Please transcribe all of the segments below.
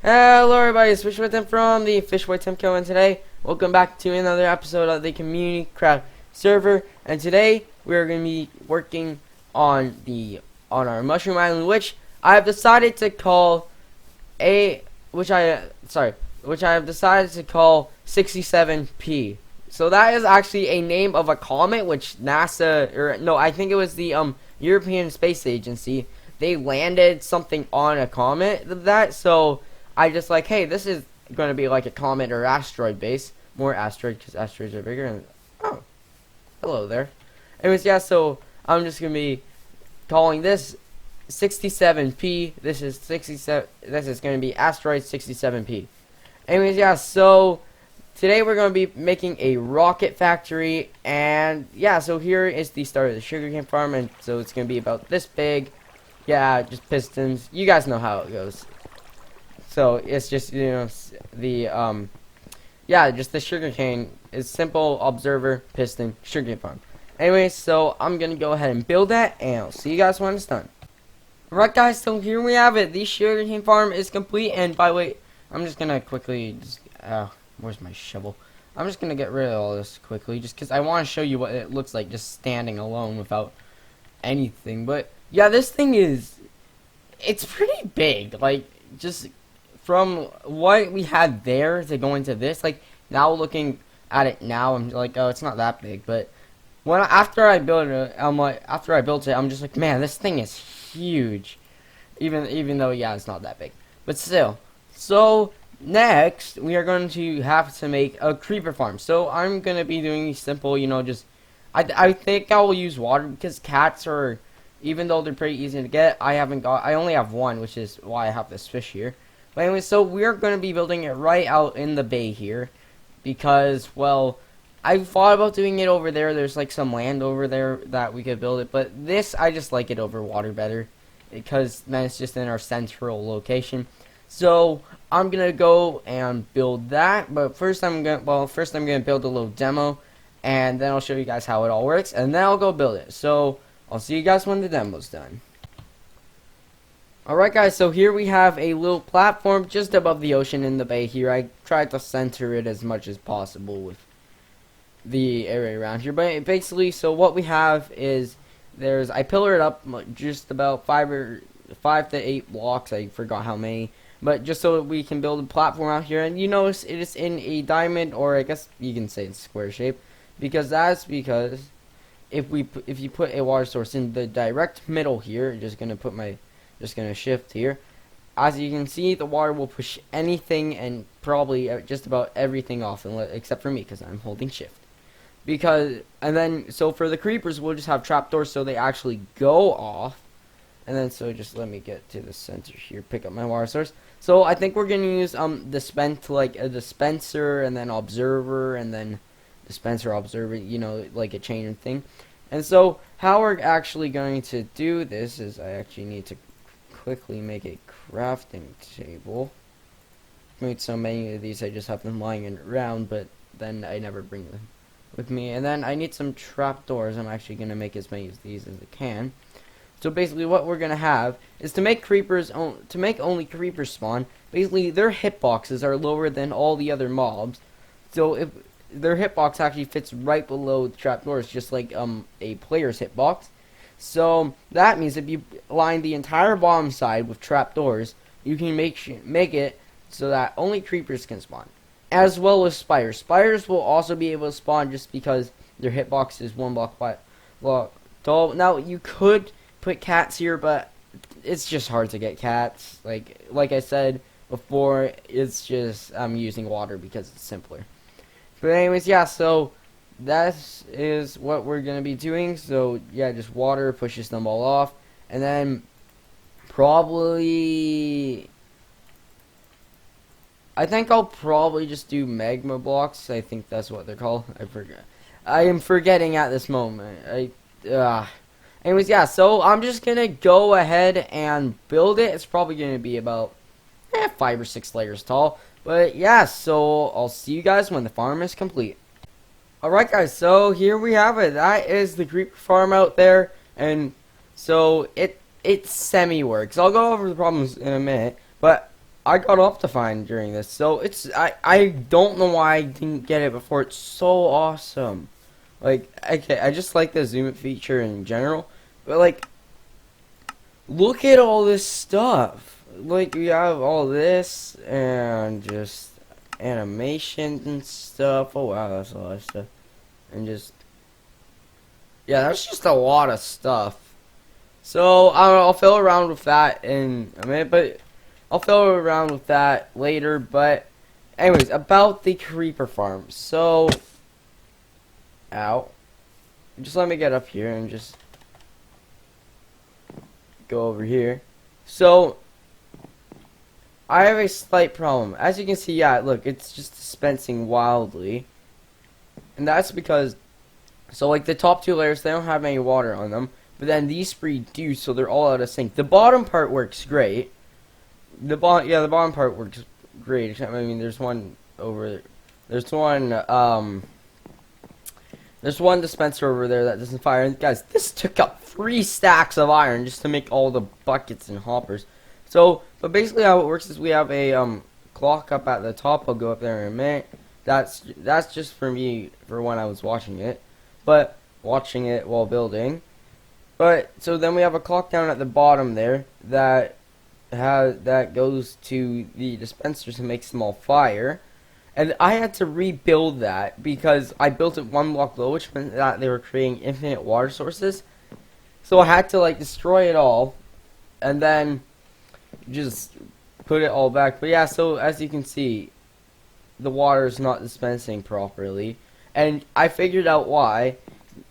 Hello everybody, it's Fish with Tim from the Fish with Tim Co, and today, welcome back to another episode of the Community Craft server. And today, we're going to be working on our Mushroom Island, which I have decided to call which I have decided to call 67P. So that is actually a name of a comet which NASA, or no, I think it was the European Space Agency. They landed something on a comet so I just like, hey, this is going to be like a comet or asteroid base. More asteroid because asteroids are bigger. And oh, hello there. Anyways, yeah, so I'm just going to be calling this 67P. This is 67. This is going to be asteroid 67P. Anyways, yeah, so today we're going to be making a rocket factory. And yeah, so here is the start of the sugarcane farm. And so it's going to be about this big. Yeah, just pistons. You guys know how it goes. So it's just, just the sugarcane is simple observer piston sugarcane farm. Anyways, so I'm gonna go ahead and build that, and I'll see you guys when it's done. Alright guys, so here we have it. The sugarcane farm is complete, and by the way, I'm just gonna quickly where's my shovel? I'm just gonna get rid of all this quickly, just because I want to show you what it looks like just standing alone without anything. But yeah, this thing it's pretty big. Like, just from what we had there to go into this, like, now looking at it now, I'm like, oh, it's not that big. But after I built it, I'm just like, man, this thing is huge. Even though, yeah, it's not that big, but still. So next, we are going to have to make a creeper farm. So I'm gonna be doing simple, just I think I will use water because cats are, even though they're pretty easy to get, I only have one, which is why I have this fish here. But anyway, so we're going to be building it right out in the bay here. Because, well, I thought about doing it over there. There's like some land over there that we could build it. But this, I just like it over water better. Because then it's just in our central location. So I'm going to go and build that. But first I'm going to build a little demo. And then I'll show you guys how it all works. And then I'll go build it. So I'll see you guys when the demo's done. Alright guys, so here we have a little platform just above the ocean in the bay here. I tried to center it as much as possible with the area around here. But basically, so what we have is, I pillar it up just about 5 to 8 blocks. I forgot how many. But just so we can build a platform out here. And you notice it is in a diamond, or I guess you can say it's square shape. Because if you put a water source in the direct middle here, just gonna shift here. As you can see, the water will push anything and probably just about everything off, except for me, because I'm holding shift. So for the creepers, we'll just have trapdoors so they actually go off. And then, so just let me get to the center here, pick up my water source. So I think we're gonna use like a dispenser, and then observer, and then dispenser, observer, like a chain thing. And so how we're actually going to do this is, I actually need to quickly make a crafting table. Made so many of these, I just have them lying around, but then I never bring them with me. And then I need some trapdoors. I'm actually going to make as many of these as I can. So basically what we're going to have is to make only creepers spawn. Basically their hitboxes are lower than all the other mobs. So if their hitbox actually fits right below the trapdoors, just like a player's hitbox. So that means if you line the entire bottom side with trapdoors, you can make it so that only creepers can spawn, as well as spiders. Spiders will also be able to spawn just because their hitbox is 1 block by tall. Now you could put cats here, but it's just hard to get cats. Like I said before, it's just I'm using water because it's simpler. But anyways, yeah. So that is what we're going to be doing. So yeah, just water pushes them all off. And then I think I'll probably just do magma blocks. I think that's what they're called. I forget. I am forgetting at this moment. Anyways, yeah, so I'm just going to go ahead and build it. It's probably going to be about 5 or 6 layers tall. But yeah, so I'll see you guys when the farm is complete. Alright guys, so here we have it. That is the creeper farm out there. And so it semi-works. I'll go over the problems in a minute. But I got Optifine during this, so I don't know why I didn't get it before. It's so awesome. Like, okay, I just like the zoom feature in general, but like, look at all this stuff. Like, we have all this and just animations and stuff. Oh wow, that's a lot of stuff. And just, yeah, that's just a lot of stuff. So I'll fill around with that in a minute, but I'll fill around with that later. But anyways, about the creeper farm. So, ow, just let me get up here and just go over here. So I have a slight problem. As you can see, yeah, look, it's just dispensing wildly, and that's because, so like the top two layers, they don't have any water on them. But then these three do, so they're all out of sync. The bottom part works great. The bottom part works great. Except, I mean, there's one over there. There's one dispenser over there that doesn't fire. And guys, this took up 3 stacks of iron just to make all the buckets and hoppers. So, but basically how it works is we have a clock up at the top. I'll go up there in a minute. That's just for me for when I was watching it, but watching it while building. But so then we have a clock down at the bottom there that goes to the dispenser to make small fire, and I had to rebuild that because I built it 1 block low, which meant that they were creating infinite water sources. So I had to like destroy it all, and then just put it all back. But yeah, so as you can see, the water is not dispensing properly, and I figured out why.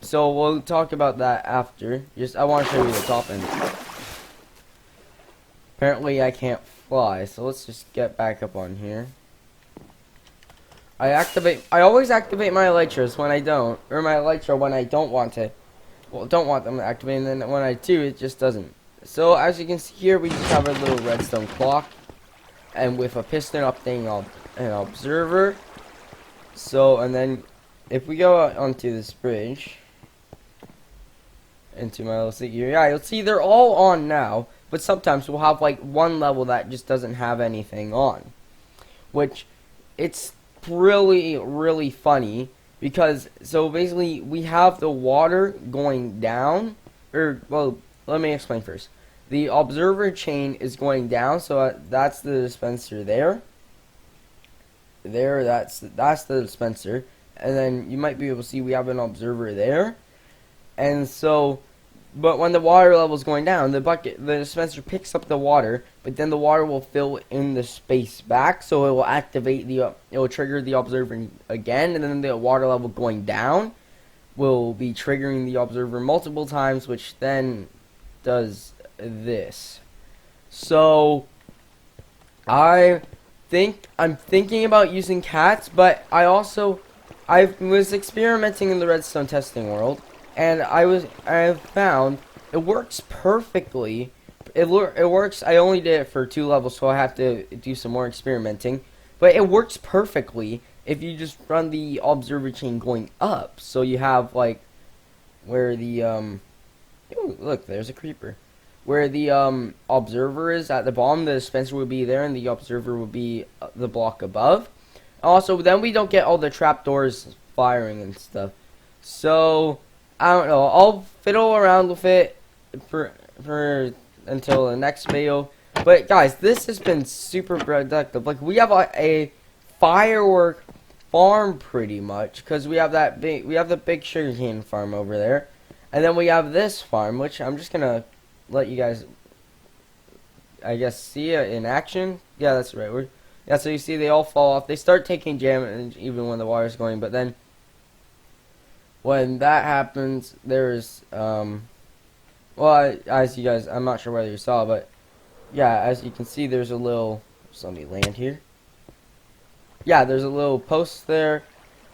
So we'll talk about that after. I want to show you the top end. Apparently I can't fly, so let's just get back up on here. I always activate my elytras when I don't, or my elytra when I don't want to. Well, don't want them to activate, and then when I do, it just doesn't. So as you can see here, we just have a little redstone clock, and with a piston updating an observer. So, and then if we go out onto this bridge, into my little seat here, yeah, you'll see they're all on now, but sometimes we'll have like one level that just doesn't have anything on, which it's really, really funny because, so basically we have the water going down, or, well, let me explain first. The observer chain is going down, so that's the dispenser there. That's the dispenser. And then you might be able to see we have an observer there. And so, but when the water level is going down, the dispenser picks up the water, but then the water will fill in the space back, so it will activate it will trigger the observer again, and then the water level going down will be triggering the observer multiple times, which then does this. So I'm thinking about using cats, but I was experimenting in the redstone testing world, and I found it works perfectly. It works. I only did it for 2 levels, so I have to do some more experimenting. But it works perfectly if you just run the observer chain going up. So you have like where the ooh, look, there's a creeper. Where the observer is at the bottom, the dispenser would be there, and the observer would be the block above. Also, then we don't get all the trapdoors firing and stuff. So I don't know. I'll fiddle around with it for until the next video. But guys, this has been super productive. Like, we have a firework farm pretty much, because we have the big sugarcane farm over there, and then we have this farm, which I'm just gonna let you guys, I guess, see it in action. Yeah, that's the right word. Yeah, so you see they all fall off. They start taking damage even when the water's going, but then when that happens, there's well, as you guys, I'm not sure whether you saw, but yeah, as you can see, there's a little, let me land here. Yeah, there's a little post there.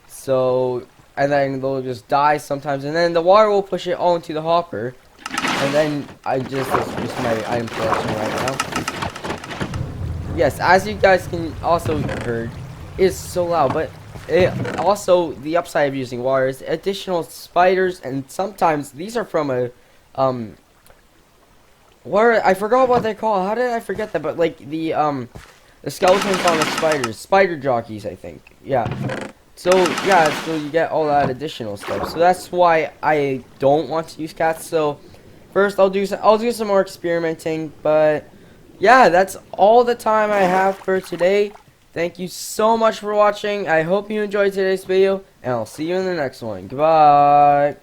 So, and then they'll just die sometimes, and then the water will push it all into the hopper. And then this is just my item collection right now. Yes, as you guys can also heard, it's so loud, but also the upside of using water is additional spiders, and sometimes these are from a I forgot what they're called. How did I forget that? But like the The skeleton farm is spiders. Spider jockeys, I think. Yeah. So, yeah, so you get all that additional stuff. So that's why I don't want to use cats. So, first I'll do some more experimenting, but yeah, that's all the time I have for today. Thank you so much for watching. I hope you enjoyed today's video, and I'll see you in the next one. Goodbye.